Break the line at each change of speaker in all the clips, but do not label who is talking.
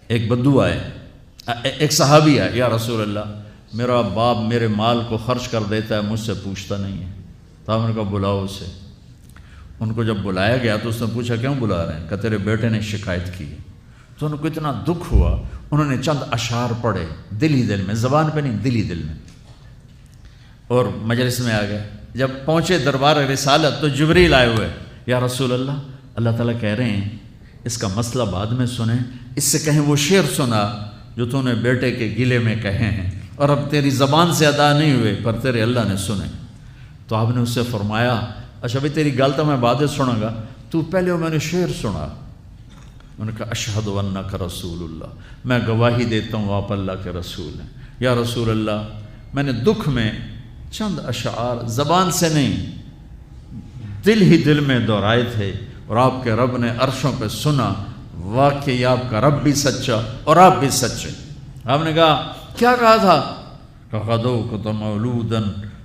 ایک بدو آئے، ایک صحابی ہے، یا رسول اللہ میرا باپ میرے مال کو خرچ کر دیتا ہے، مجھ سے پوچھتا نہیں ہے۔ تو آپ نے کہا بلاؤ اسے۔ ان کو جب بلایا گیا تو اس نے پوچھا کیوں بلا رہے ہیں؟ کہ تیرے بیٹے نے شکایت کی ہے۔ تو ان کو اتنا دکھ ہوا، انہوں نے چند اشعار پڑھے دل ہی دل میں، زبان پہ نہیں، دل ہی دل میں، اور مجلس میں آ گئے۔ جب پہنچے دربار رسالت تو جبریل آئے ہوئے، یا رسول اللہ اللہ تعالیٰ کہہ رہے ہیں اس کا مسئلہ بعد میں سنیں، اس سے کہیں وہ شعر سنا جو تو نے بیٹے کے گلے میں کہے ہیں، اور اب تیری زبان سے ادا نہیں ہوئے پر تیرے اللہ نے سنے۔ تو آپ نے اس سے فرمایا اچھا بھائی تیری گل تو میں بعد سنوں گا، تو پہلے میں نے شعر سنا۔ انہوں نے کہا اشہد انک رسول اللہ، میں گواہی دیتا ہوں آپ اللہ کے رسول ہیں۔ یا رسول اللہ میں نے دکھ میں چند اشعار زبان سے نہیں دل ہی دل میں دہرائے تھے، اور آپ کے رب نے عرشوں پہ سنا، واقعی آپ کا رب بھی سچا اور آپ بھی سچے۔ آپ نے کہا کیا کہا تھا؟ غدوت مولودا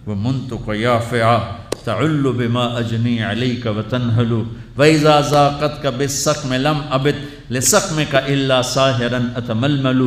ومنتق یافعا تعل بما اجنی علیک وتنہل واذا ذاقتک بالسقم لم ابت لسقمک الا ساہرا اتململ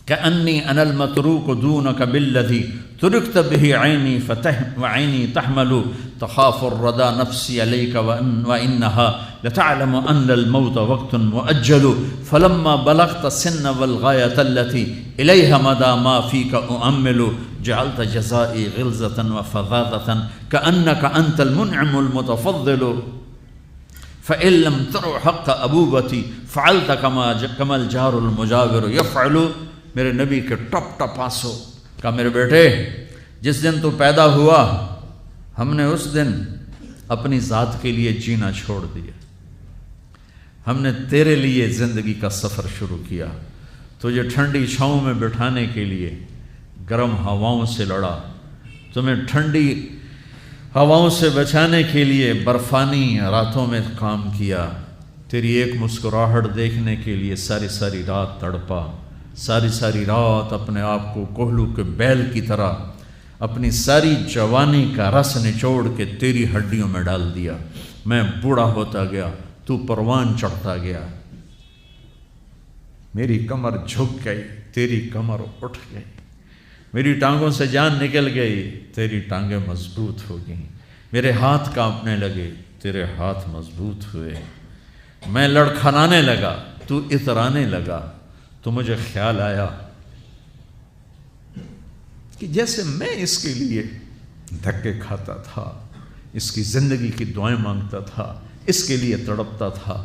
کأنی انا المتروک دونک بالذی ترکت به عینی وعینی تحمل تخاف الردى نفسی علیک وانها لتعلم ان الموت وقت مؤجل فلما بلغت السن والغایة التي الیها مدى ما فیک اؤمل جعلت جزائی غلظة وفظاظة كأنك انت المنعم المتفضل فإن لم تر حق ابوبتی فعلت كما الجار المجاور يفعل۔ میرے نبی کے ٹپ ٹپ آنسو۔ کہا میرے بیٹے جس دن تو پیدا ہوا ہم نے اس دن اپنی ذات کے لیے جینا چھوڑ دیا، ہم نے تیرے لیے زندگی کا سفر شروع کیا، تجھے ٹھنڈی چھاؤں میں بٹھانے کے لیے گرم ہواؤں سے لڑا، تمہیں ٹھنڈی ہواؤں سے بچانے کے لیے برفانی راتوں میں کام کیا، تیری ایک مسکراہٹ دیکھنے کے لیے ساری ساری رات تڑپا، ساری ساری رات اپنے آپ کو کوہلو کے بیل کی طرح اپنی ساری جوانی کا رس نچوڑ کے تیری ہڈیوں میں ڈال دیا۔ میں بوڑھا ہوتا گیا، تو پروان چڑھتا گیا، میری کمر جھک گئی، تیری کمر اٹھ گئی، میری ٹانگوں سے جان نکل گئی، تیری ٹانگیں مضبوط ہو گئیں، میرے ہاتھ کانپنے لگے، تیرے ہاتھ مضبوط ہوئے، میں لڑکھنانے لگا، تو اترانے لگا، تو مجھے خیال آیا کہ جیسے میں اس کے لیے دھکے کھاتا تھا، اس کی زندگی کی دعائیں مانگتا تھا، اس کے لیے تڑپتا تھا،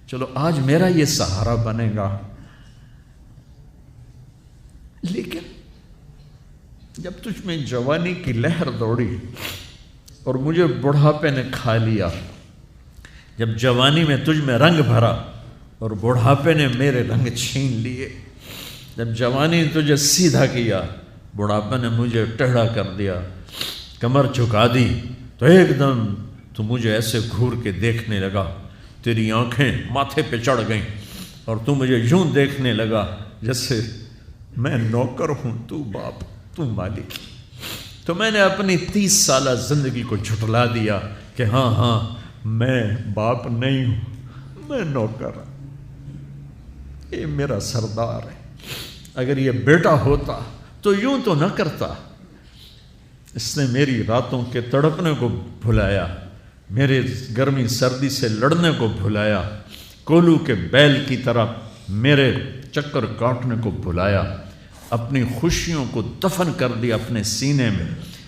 چلو آج میرا یہ سہارا بنے گا۔ لیکن جب تجھ میں جوانی کی لہر دوڑی اور مجھے بڑھاپے نے کھا لیا، جب جوانی میں تجھ میں رنگ بھرا اور بڑھاپے نے میرے رنگ چھین لیے، جب جوانی نے تجھے سیدھا کیا، بڑھاپے نے مجھے ٹیڑھا کر دیا، کمر جھکا دی، تو ایک دم تو مجھے ایسے گھور کے دیکھنے لگا، تیری آنکھیں ماتھے پہ چڑھ گئیں اور تو مجھے یوں دیکھنے لگا جیسے میں نوکر ہوں، تو باپ، تو مالک۔ تو میں نے اپنی 30 سالہ زندگی کو جھٹلا دیا کہ ہاں میں باپ نہیں ہوں، میں نوکر ہوں، یہ میرا سردار ہے۔ اگر یہ بیٹا ہوتا تو یوں تو نہ کرتا، اس نے میری راتوں کے تڑپنے کو بھلایا، میرے گرمی سردی سے لڑنے کو بھلایا، کولو کے بیل کی طرح میرے چکر کاٹنے کو بھلایا، اپنی خوشیوں کو دفن کر دیا اپنے سینے میں،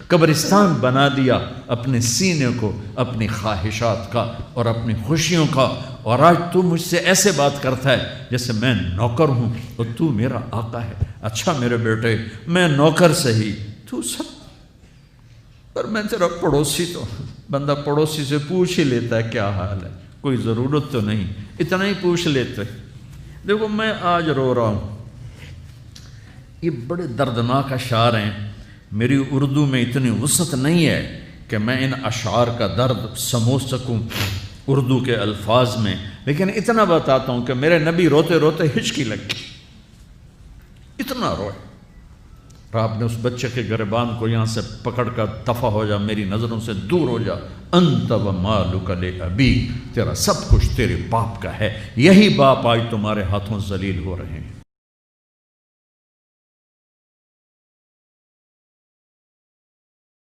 قبرستان بنا دیا اپنے سینے کو، اپنی خواہشات کا اور اپنی خوشیوں کا، اور آج تو مجھ سے ایسے بات کرتا ہے جیسے میں نوکر ہوں اور تو میرا آقا ہے۔ اچھا میرے بیٹے، میں نوکر سہی، تو سب، پر میں تیرا پڑوسی تو بندہ پڑوسی سے پوچھ ہی لیتا ہے کیا حال ہے، کوئی ضرورت تو نہیں، اتنا ہی پوچھ لیتے۔ دیکھو میں آج رو رہا ہوں، یہ بڑے دردناک اشعار ہیں، میری اردو میں اتنی وسعت نہیں ہے کہ میں ان اشعار کا درد سمجھ سکوں اردو کے الفاظ میں، لیکن اتنا بتاتا ہوں کہ میرے نبی روتے روتے ہچکی لگ گئی، اتنا روئے، اور آپ نے اس بچے کے گریبان کو یہاں سے پکڑ کر دفع ہو جا، میری نظروں سے دور ہو جا، انت و مالک لابیک، تیرا سب کچھ تیرے باپ کا ہے، یہی باپ آج تمہارے ہاتھوں ذلیل ہو رہے ہیں۔